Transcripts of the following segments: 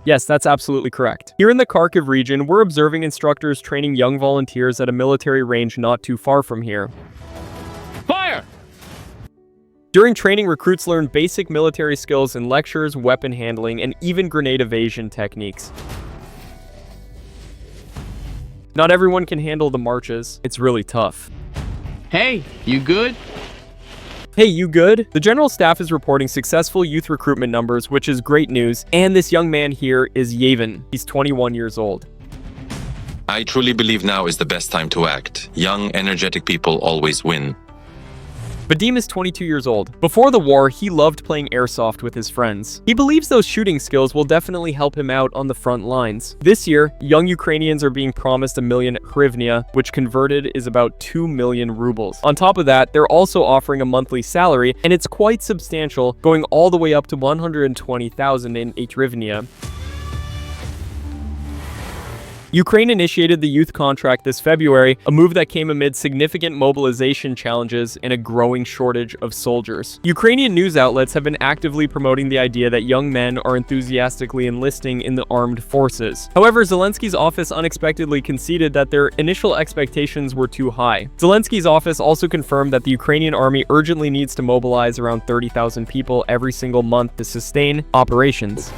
Yes, that's absolutely correct. Here in the Kharkiv region, we're observing instructors training young volunteers at a military range not too far from here. Fire! During training, recruits learn basic military skills in lectures, weapon handling, and even grenade evasion techniques. Not everyone can handle the marches. It's really tough. Hey, you good? Hey, you good? The General Staff is reporting successful youth recruitment numbers, which is great news, and this young man here is Yevon. He's 21 years old. I truly believe now is the best time to act. Young, energetic people always win. Vadim is 22 years old. Before the war, he loved playing airsoft with his friends. He believes those shooting skills will definitely help him out on the front lines. This year, young Ukrainians are being promised 1 million hryvnia, which converted is about 2 million rubles. On top of that, they're also offering a monthly salary, and it's quite substantial, going all the way up to 120,000 in hryvnia. Ukraine initiated the youth contract this February, a move that came amid significant mobilization challenges and a growing shortage of soldiers. Ukrainian news outlets have been actively promoting the idea that young men are enthusiastically enlisting in the armed forces. However, Zelensky's office unexpectedly conceded that their initial expectations were too high. Zelensky's office also confirmed that the Ukrainian army urgently needs to mobilize around 30,000 people every single month to sustain operations.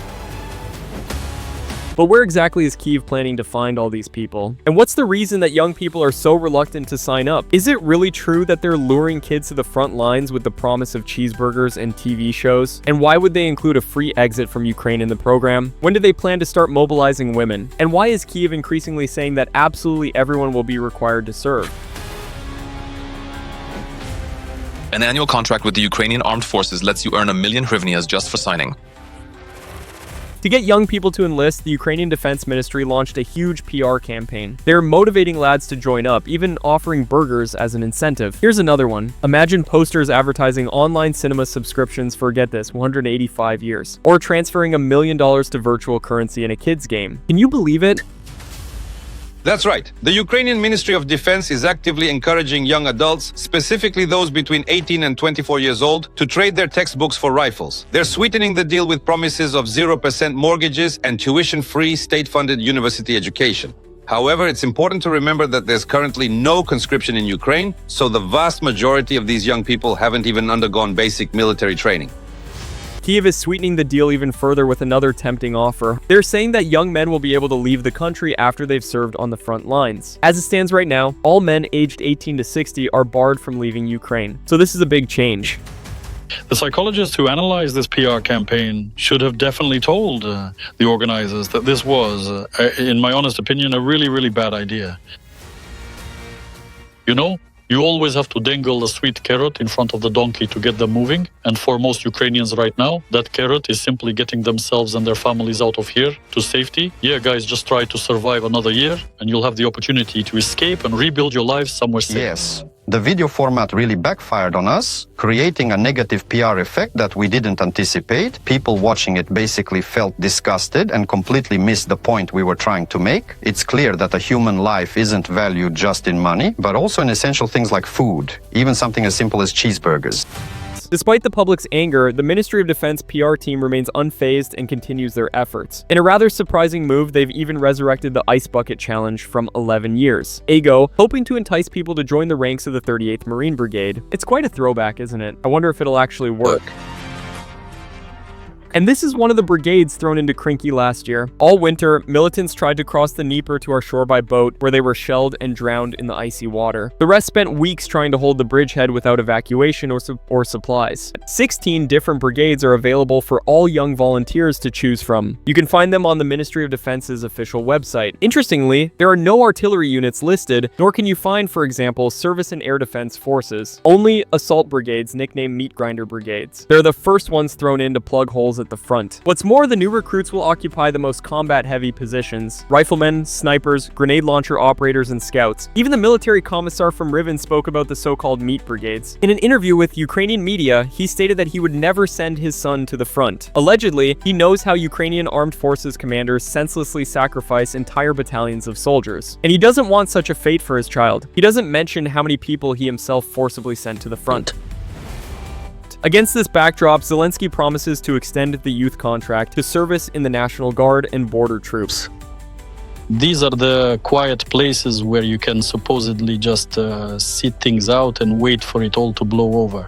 But where exactly is Kyiv planning to find all these people? And what's the reason that young people are so reluctant to sign up? Is it really true that they're luring kids to the front lines with the promise of cheeseburgers and TV shows? And why would they include a free exit from Ukraine in the program? When do they plan to start mobilizing women? And why is Kyiv increasingly saying that absolutely everyone will be required to serve? An annual contract with the Ukrainian armed forces lets you earn 1 million hryvnias just for signing. To get young people to enlist, the Ukrainian Defense Ministry launched a huge PR campaign. They're motivating lads to join up, even offering burgers as an incentive. Here's another one. Imagine posters advertising online cinema subscriptions for, get this, 185 years. Or transferring $1 million to virtual currency in a kid's game. Can you believe it? That's right. The Ukrainian Ministry of Defense is actively encouraging young adults, specifically those between 18 and 24 years old, to trade their textbooks for rifles. They're sweetening the deal with promises of 0% mortgages and tuition-free state-funded university education. However, it's important to remember that there's currently no conscription in Ukraine, so the vast majority of these young people haven't even undergone basic military training. Kyiv is sweetening the deal even further with another tempting offer. They're saying that young men will be able to leave the country after they've served on the front lines. As it stands right now, all men aged 18 to 60 are barred from leaving Ukraine. So this is a big change. The psychologists who analyzed this PR campaign should have definitely told the organizers that this was, in my honest opinion, a really, really bad idea. You know, you always have to dangle a sweet carrot in front of the donkey to get them moving. And for most Ukrainians right now, that carrot is simply getting themselves and their families out of here to safety. Yeah, guys, just try to survive another year and you'll have the opportunity to escape and rebuild your lives somewhere safe. Yes. The video format really backfired on us, creating a negative PR effect that we didn't anticipate. People watching it basically felt disgusted and completely missed the point we were trying to make. It's clear that a human life isn't valued just in money, but also in essential things like food, even something as simple as cheeseburgers. Despite the public's anger, the Ministry of Defense PR team remains unfazed and continues their efforts. In a rather surprising move, they've even resurrected the Ice Bucket Challenge from 11 years ago, hoping to entice people to join the ranks of the 38th Marine Brigade. It's quite a throwback, isn't it? I wonder if it'll actually work. And this is one of the brigades thrown into Krinky last year. All winter, militants tried to cross the Dnieper to our shore by boat, where they were shelled and drowned in the icy water. The rest spent weeks trying to hold the bridgehead without evacuation or supplies. 16 different brigades are available for all young volunteers to choose from. You can find them on the Ministry of Defense's official website. Interestingly, there are no artillery units listed, nor can you find, for example, surface and air defense forces. Only assault brigades, nicknamed meat grinder brigades. They're the first ones thrown in to plug holes at the front. What's more, the new recruits will occupy the most combat-heavy positions: riflemen, snipers, grenade launcher operators, and scouts. Even the military commissar from Riven spoke about the so-called meat brigades. In an interview with Ukrainian media, he stated that he would never send his son to the front. Allegedly, he knows how Ukrainian armed forces commanders senselessly sacrifice entire battalions of soldiers, and he doesn't want such a fate for his child. He doesn't mention how many people he himself forcibly sent to the front. conflict. Against this backdrop, Zelensky promises to extend the youth contract to service in the National Guard and border troops. These are the quiet places where you can supposedly just sit things out and wait for it all to blow over.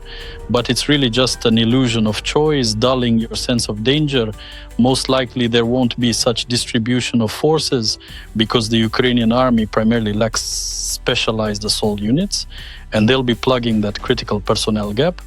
But it's really just an illusion of choice, dulling your sense of danger. Most likely there won't be such distribution of forces because the Ukrainian army primarily lacks specialized assault units, and they'll be plugging that critical personnel gap.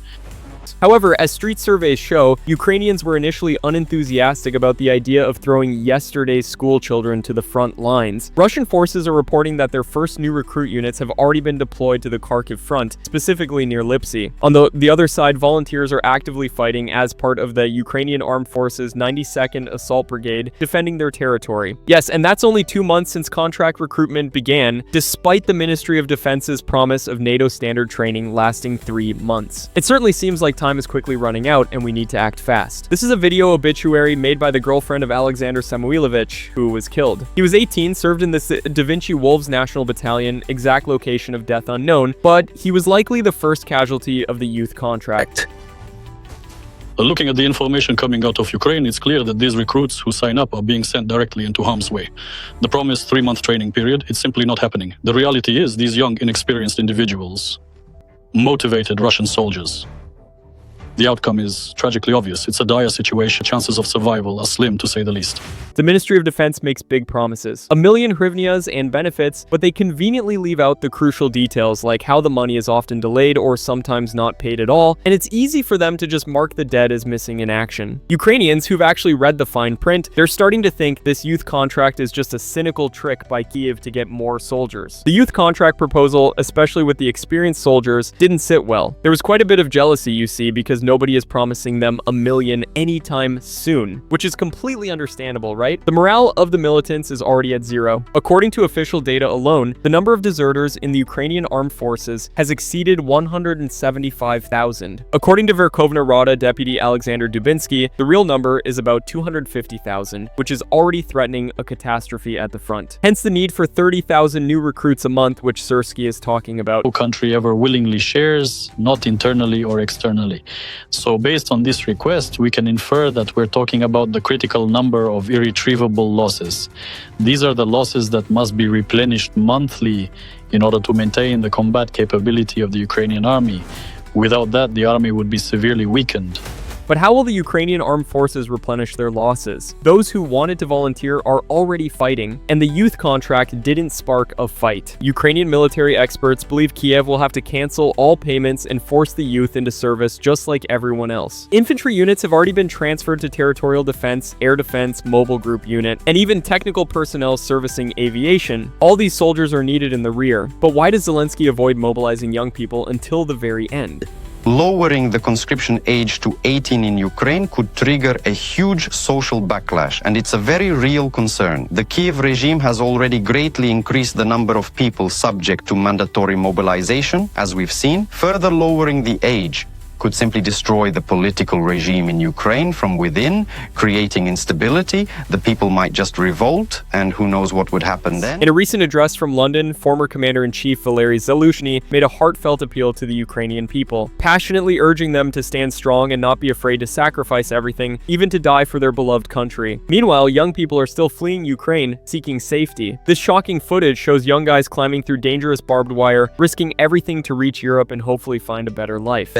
However, as street surveys show, Ukrainians were initially unenthusiastic about the idea of throwing yesterday's school children to the front lines. Russian forces are reporting that their first new recruit units have already been deployed to the Kharkiv front, specifically near Lipsy. On the other side, volunteers are actively fighting as part of the Ukrainian Armed Forces 92nd Assault Brigade, defending their territory. Yes, and that's only 2 months since contract recruitment began, despite the Ministry of Defense's promise of NATO standard training lasting 3 months. It certainly seems like time is quickly running out and we need to act fast. This is a video obituary made by the girlfriend of Alexander Samuilovich, who was killed. He was 18, served in the Da Vinci Wolves National Battalion, exact location of death unknown, but he was likely the first casualty of the youth contract. Looking at the information coming out of Ukraine, it's clear that these recruits who sign up are being sent directly into harm's way. The promised 3-month training period, it's simply not happening. The reality is these young, inexperienced individuals motivated Russian soldiers. The outcome is tragically obvious. It's a dire situation. Chances of survival are slim, to say the least. The Ministry of Defense makes big promises. 1 million hryvnias and benefits, but they conveniently leave out the crucial details like how the money is often delayed or sometimes not paid at all, and it's easy for them to just mark the dead as missing in action. Ukrainians who've actually read the fine print, they're starting to think this youth contract is just a cynical trick by Kyiv to get more soldiers. The youth contract proposal, especially with the experienced soldiers, didn't sit well. There was quite a bit of jealousy, you see, because nobody is promising them 1 million anytime soon, which is completely understandable, right? The morale of the militants is already at 0. According to official data alone, the number of deserters in the Ukrainian armed forces has exceeded 175,000. According to Verkhovna Rada deputy Alexander Dubinsky, the real number is about 250,000, which is already threatening a catastrophe at the front. Hence the need for 30,000 new recruits a month, which Sersky is talking about. No country ever willingly shares, not internally or externally. So based on this request, we can infer that we're talking about the critical number of irretrievable losses. These are the losses that must be replenished monthly in order to maintain the combat capability of the Ukrainian army. Without that, the army would be severely weakened. But how will the Ukrainian armed forces replenish their losses? Those who wanted to volunteer are already fighting, and the youth contract didn't spark a fight. Ukrainian military experts believe Kiev will have to cancel all payments and force the youth into service just like everyone else. Infantry units have already been transferred to territorial defense, air defense, mobile group unit, and even technical personnel servicing aviation. All these soldiers are needed in the rear. But why does Zelensky avoid mobilizing young people until the very end? Lowering the conscription age to 18 in Ukraine could trigger a huge social backlash, and it's a very real concern. The Kiev regime has already greatly increased the number of people subject to mandatory mobilization, as we've seen. Further lowering the age could simply destroy the political regime in Ukraine from within, creating instability. The people might just revolt, and who knows what would happen then. In a recent address from London, former Commander-in-Chief Valery Zaluzhny made a heartfelt appeal to the Ukrainian people, passionately urging them to stand strong and not be afraid to sacrifice everything, even to die for their beloved country. Meanwhile, young people are still fleeing Ukraine, seeking safety. This shocking footage shows young guys climbing through dangerous barbed wire, risking everything to reach Europe and hopefully find a better life.